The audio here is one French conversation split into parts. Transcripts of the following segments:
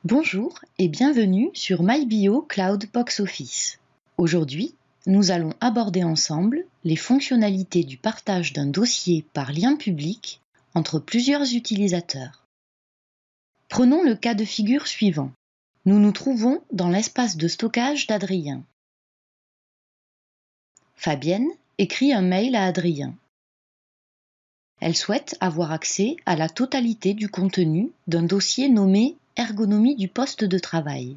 Bonjour et bienvenue sur MyBio Cloud Box Office. Aujourd'hui, nous allons aborder ensemble les fonctionnalités du partage d'un dossier par lien public entre plusieurs utilisateurs. Prenons le cas de figure suivant. Nous nous trouvons dans l'espace de stockage d'Adrien. Fabienne écrit un mail à Adrien. Elle souhaite avoir accès à la totalité du contenu d'un dossier nommé Ergonomie du poste de travail.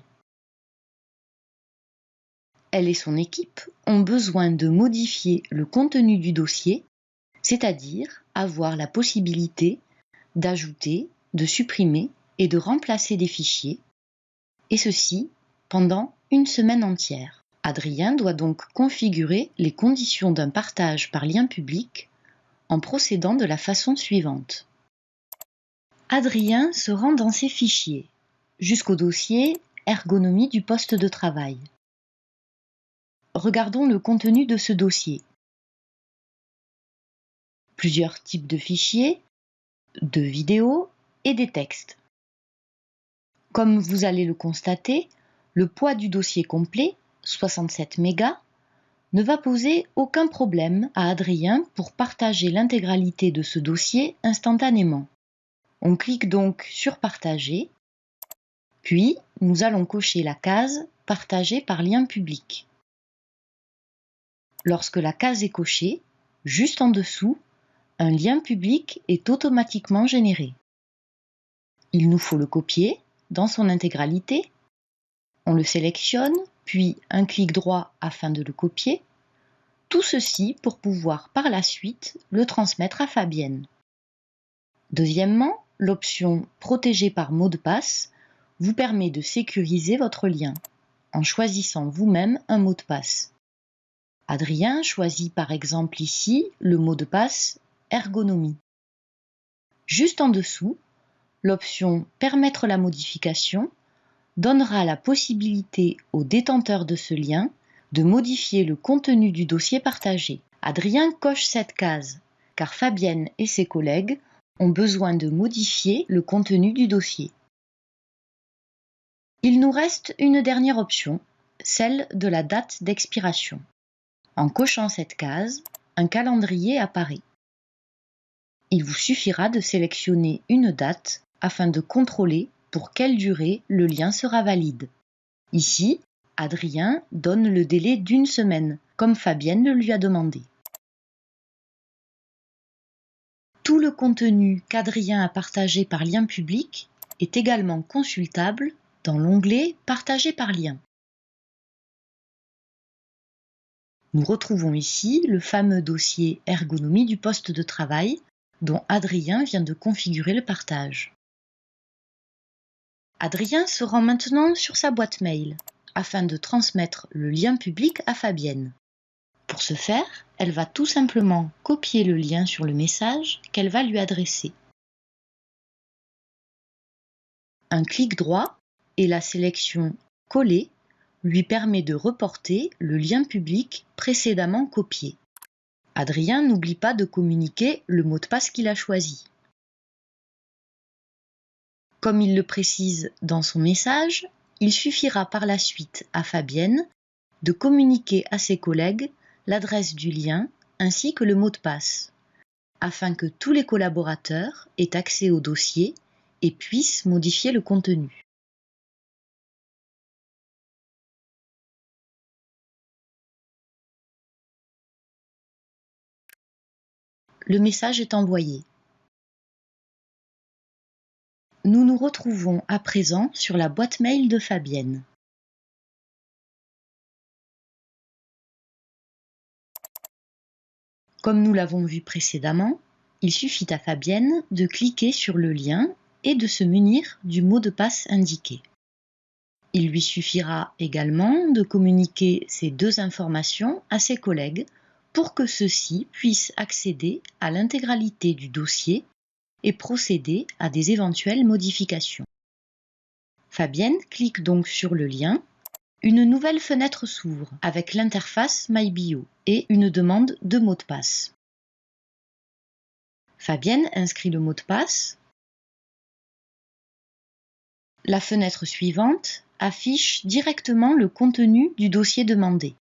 Elle et son équipe ont besoin de modifier le contenu du dossier, c'est-à-dire avoir la possibilité d'ajouter, de supprimer et de remplacer des fichiers, et ceci pendant une semaine entière. Adrien doit donc configurer les conditions d'un partage par lien public en procédant de la façon suivante. Adrien se rend dans ses fichiers, jusqu'au dossier Ergonomie du poste de travail. Regardons le contenu de ce dossier. Plusieurs types de fichiers, de vidéos et des textes. Comme vous allez le constater, le poids du dossier complet, 67 mégas, ne va poser aucun problème à Adrien pour partager l'intégralité de ce dossier instantanément. On clique donc sur Partager, puis nous allons cocher la case Partager par lien public. Lorsque la case est cochée, juste en dessous, un lien public est automatiquement généré. Il nous faut le copier dans son intégralité. On le sélectionne, puis un clic droit afin de le copier. Tout ceci pour pouvoir par la suite le transmettre à Fabienne. Deuxièmement, l'option Protéger par mot de passe vous permet de sécuriser votre lien en choisissant vous-même un mot de passe. Adrien choisit par exemple ici le mot de passe Ergonomie. Juste en dessous, l'option Permettre la modification donnera la possibilité au détenteur de ce lien de modifier le contenu du dossier partagé. Adrien coche cette case, car Fabienne et ses collègues ont besoin de modifier le contenu du dossier. Il nous reste une dernière option, celle de la date d'expiration. En cochant cette case, un calendrier apparaît. Il vous suffira de sélectionner une date afin de contrôler pour quelle durée le lien sera valide. Ici, Adrien donne le délai d'une semaine, comme Fabienne le lui a demandé. Tout le contenu qu'Adrien a partagé par lien public est également consultable dans l'onglet Partager par lien. Nous retrouvons ici le fameux dossier Ergonomie du poste de travail dont Adrien vient de configurer le partage. Adrien se rend maintenant sur sa boîte mail afin de transmettre le lien public à Fabienne. Pour ce faire, elle va tout simplement copier le lien sur le message qu'elle va lui adresser. Un clic droit et la sélection Coller lui permet de reporter le lien public précédemment copié. Adrien n'oublie pas de communiquer le mot de passe qu'il a choisi. Comme il le précise dans son message, il suffira par la suite à Fabienne de communiquer à ses collègues l'adresse du lien ainsi que le mot de passe, afin que tous les collaborateurs aient accès au dossier et puissent modifier le contenu. Le message est envoyé. Nous nous retrouvons à présent sur la boîte mail de Fabienne. Comme nous l'avons vu précédemment, il suffit à Fabienne de cliquer sur le lien et de se munir du mot de passe indiqué. Il lui suffira également de communiquer ces deux informations à ses collègues pour que ceux-ci puissent accéder à l'intégralité du dossier et procéder à des éventuelles modifications. Fabienne clique donc sur le lien. Une nouvelle fenêtre s'ouvre avec l'interface MyBio et une demande de mot de passe. Fabienne inscrit le mot de passe. la fenêtre suivante affiche directement le contenu du dossier demandé.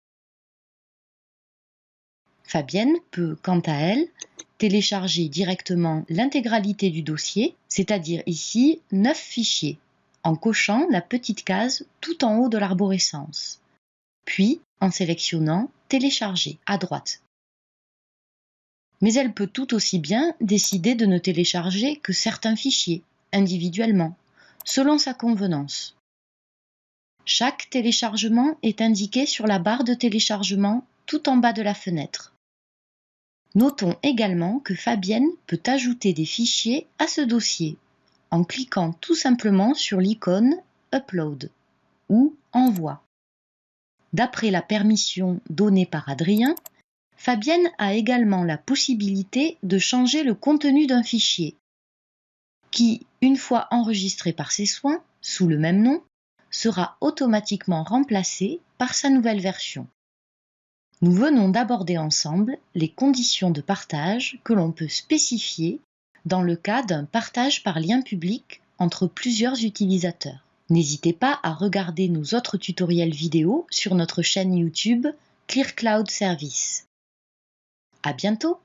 Fabienne peut, quant à elle, télécharger directement l'intégralité du dossier, c'est-à-dire ici 9 fichiers, en cochant la petite case tout en haut de l'arborescence, puis en sélectionnant « Télécharger » à droite. Mais elle peut tout aussi bien décider de ne télécharger que certains fichiers, individuellement, selon sa convenance. Chaque téléchargement est indiqué sur la barre de téléchargement tout en bas de la fenêtre. Notons également que Fabienne peut ajouter des fichiers à ce dossier en cliquant tout simplement sur l'icône « Upload » ou « Envoi ». D'après la permission donnée par Adrien, Fabienne a également la possibilité de changer le contenu d'un fichier qui, une fois enregistré par ses soins, sous le même nom, sera automatiquement remplacé par sa nouvelle version. Nous venons d'aborder ensemble les conditions de partage que l'on peut spécifier dans le cas d'un partage par lien public entre plusieurs utilisateurs. N'hésitez pas à regarder nos autres tutoriels vidéo sur notre chaîne YouTube Clear Cloud Service. À bientôt!